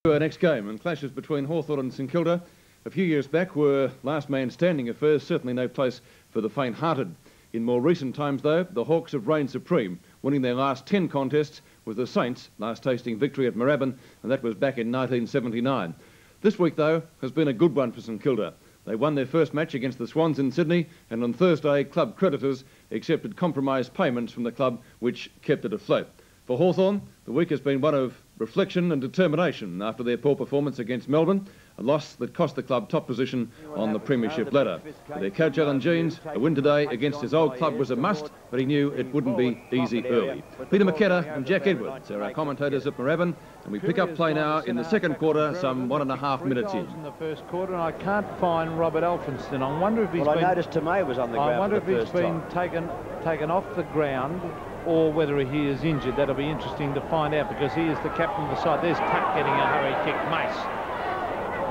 Our next game, and clashes between Hawthorn and St Kilda a few years back were last man standing affairs, certainly no place for the faint-hearted. In more recent times though, the Hawks have reigned supreme, winning their last 10 contests, with the Saints last tasting victory at Moorabbin, and that was back in 1979. This week though has been a good one for St Kilda. They won their first match against the Swans in Sydney, and on Thursday club creditors accepted compromise payments from the club, which kept it afloat. For Hawthorn, the week has been one of reflection and determination after their poor performance against Melbourne, a loss that cost the club top position on the premiership ladder. For their coach Alan Jeans, a win today against his old club was a must, but he knew it wouldn't be easy early. Peter McKenna and Jack Edwards are our commentators at Moorabbin, and we pick up play now in the second quarter, some 1.5 minutes in. In the first quarter, and I can't find Robert Elphinston. I wonder if he's I noticed Tomei was on the ground. I wonder if he's been taken off the ground, or whether he is injured. That'll be interesting to find out, because he is the captain of the side. There's Tuck getting a hurry kick. Mace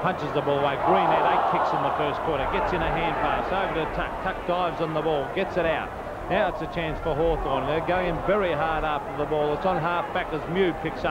punches the ball away. Green had 8 kicks in the first quarter. Gets in a hand pass over to Tuck. Tuck dives on the ball, gets it out. Now it's a chance for Hawthorn. They're going very hard after the ball. It's on half back as Mew picks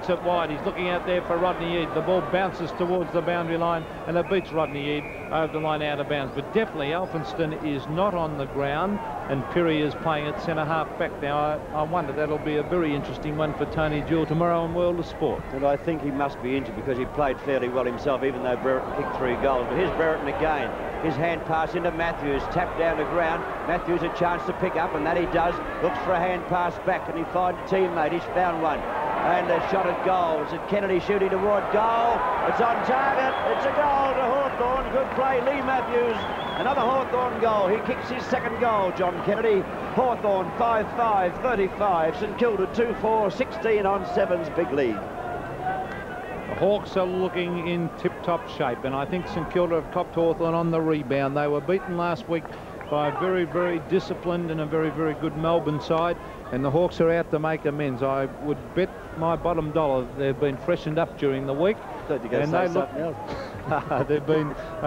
it wide. He's looking out there for Rodney Eade. The ball bounces towards the boundary line, and it beats Rodney Eade over the line out of bounds. But definitely Elphinston is not on the ground, and Pirrie is playing at centre half back now. I wonder, that'll be a very interesting one for Tony Jewell tomorrow on World of Sport. And I think he must be injured, because he played fairly well himself, even though Brereton kicked 3 goals. But here's Brereton again. His hand pass into Matthews, tapped down the ground. Matthews a chance to pick up, and that he does. Looks for a hand pass back, and he finds a teammate. He's found one. And a shot at goal. Is it Kennedy shooting toward goal? It's on target. It's a goal to Hawthorn. Good play, Lee Matthews. Another Hawthorn goal. He kicks his second goal, John Kennedy. Hawthorn 5-5, 35. St Kilda 2-4, 16 on 7's big lead. The Hawks are looking in tip-top shape, and I think St Kilda have copped Hawthorn on the rebound. They were beaten last week by a very, very disciplined and a very, very good Melbourne side, and the Hawks are out to make amends. I would bet my bottom dollar they've been freshened up during the week, and they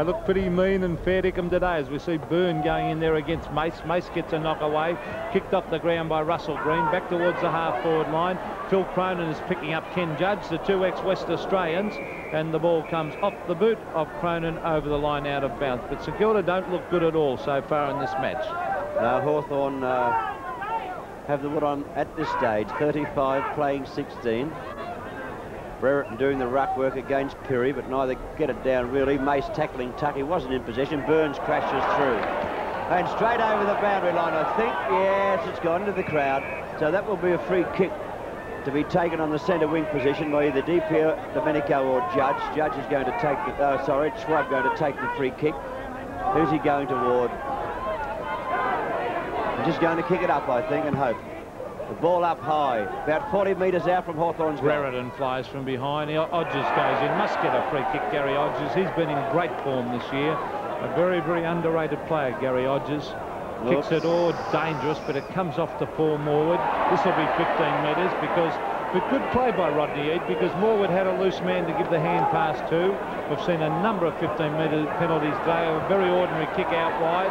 look pretty mean and fair dinkum today, as we see Byrne going in there against Mace. Mace gets a knock away, kicked off the ground by Russell Green, back towards the half-forward line. Phil Cronin is picking up Ken Judge, the 2 ex-West Australians, and the ball comes off the boot of Cronin over the line out of bounds. But St Kilda don't look good at all so far in this match. Hawthorn have the wood on at this stage, 35 playing 16. Brereton doing the ruck work against Pirrie, but neither get it down really. Mace tackling Tuck. He wasn't in possession. Burns crashes through. And straight over the boundary line, I think. Yes, it's gone into the crowd. So that will be a free kick to be taken on the centre wing position by either DiPio, Domenico or Judge. Judge is going to take the... Schwab going to take the free kick. Who's he going toward? He's just going to kick it up, I think, and hope. The ball up high, about 40 metres out from Hawthorn's goal. Brereton flies from behind. Odgers goes in. Must get a free kick, Gary Odgers. He's been in great form this year. A very, very underrated player, Gary Odgers. Kicks it all dangerous, but it comes off to Paul Morwood. This will be 15 metres, but good play by Rodney Eade, because Morwood had a loose man to give the hand pass to. We've seen a number of 15-metre penalties today. A very ordinary kick out wide.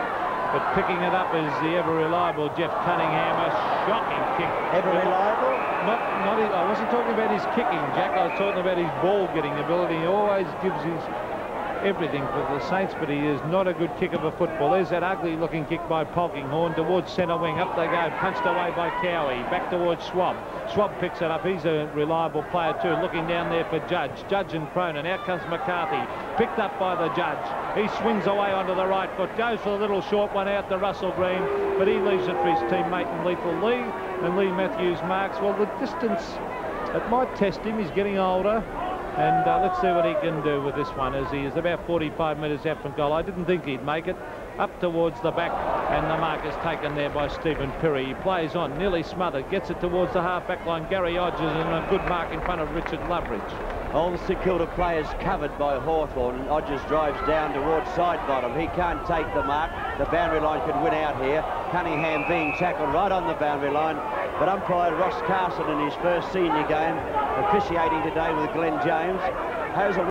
But picking it up is the ever-reliable Jeff Cunningham. A shocking kick. Ever-reliable? I wasn't talking about his kicking, Jack. I was talking about his ball-getting ability. He always gives his everything for the Saints, but he is not a good kick of a football. There's that ugly-looking kick by Polkinghorne towards centre wing. Up they go. Punched away by Cowie. Back towards Schwab. Schwab picks it up. He's a reliable player too. Looking down there for Judge. Judge and Cronin. Out comes McCarthy. Picked up by the Judge. He swings away onto the right foot. Goes for a little short one out to Russell Green, but he leaves it for his teammate in Lethal Lee. And Lee Matthews marks. Well, the distance, it might test him. He's getting older. And let's see what he can do with this one, as he is about 45 metres out from goal. I didn't think he'd make it. Up towards the back, and the mark is taken there by Stephen Pirrie. He plays on, nearly smothered, gets it towards the half-back line. Gary Odgers, and a good mark in front of Richard Loveridge. All the St Kilda players covered by Hawthorn, and Odgers drives down towards side bottom. He can't take the mark. The boundary line could win out here. Cunningham being tackled right on the boundary line. But umpire Ross Carson in his first senior game, officiating today with Glenn James, has a